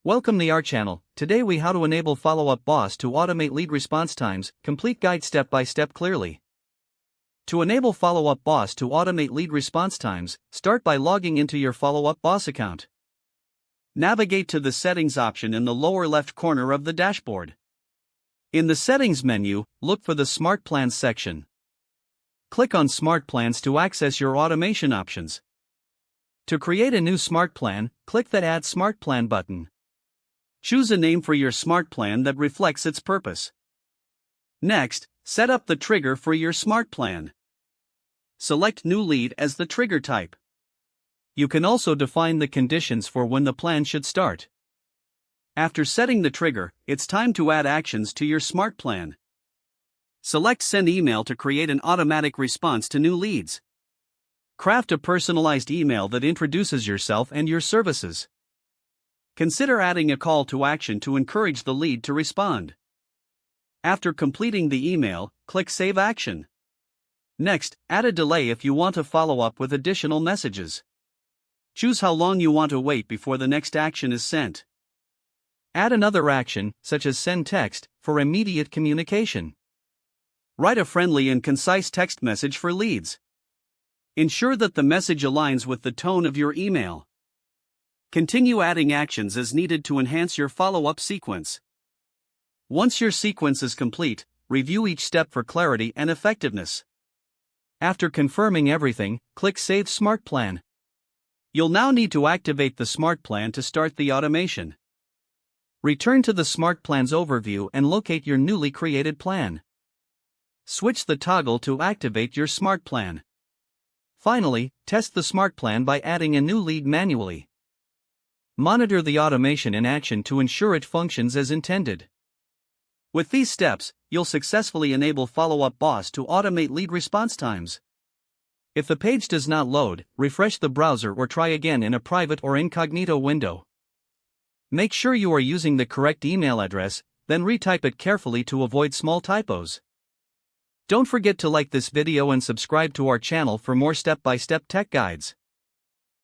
Welcome to our channel. Today we how to enable follow-up boss to automate lead response times, complete guide step by step clearly. To enable follow-up boss to automate lead response times, start by logging into your follow-up boss account. Navigate to the settings option in the lower left corner of the dashboard. In the settings menu, look for the Smart Plans section. Click on Smart Plans to access your automation options. To create a new smart plan, click that Add Smart Plan button. Choose a name for your smart plan that reflects its purpose. Next, set up the trigger for your smart plan. Select New Lead as the trigger type. You can also define the conditions for when the plan should start. After setting the trigger, it's time to add actions to your smart plan. Select Send Email to create an automatic response to new leads. Craft a personalized email that introduces yourself and your services. Consider adding a call to action to encourage the lead to respond. After completing the email, click Save Action. Next, add a delay if you want to follow up with additional messages. Choose how long you want to wait before the next action is sent. Add another action, such as send text, for immediate communication. Write a friendly and concise text message for leads. Ensure that the message aligns with the tone of your email. Continue adding actions as needed to enhance your follow-up sequence. Once your sequence is complete, review each step for clarity and effectiveness. After confirming everything, click Save Smart Plan. You'll now need to activate the Smart Plan to start the automation. Return to the Smart Plans overview and locate your newly created plan. Switch the toggle to activate your Smart Plan. Finally, test the Smart Plan by adding a new lead manually. Monitor the automation in action to ensure it functions as intended. With these steps, you'll successfully enable follow-up boss to automate lead response times. If the page does not load, refresh the browser or try again in a private or incognito window. Make sure you are using the correct email address, then retype it carefully to avoid small typos. Don't forget to like this video and subscribe to our channel for more step-by-step tech guides.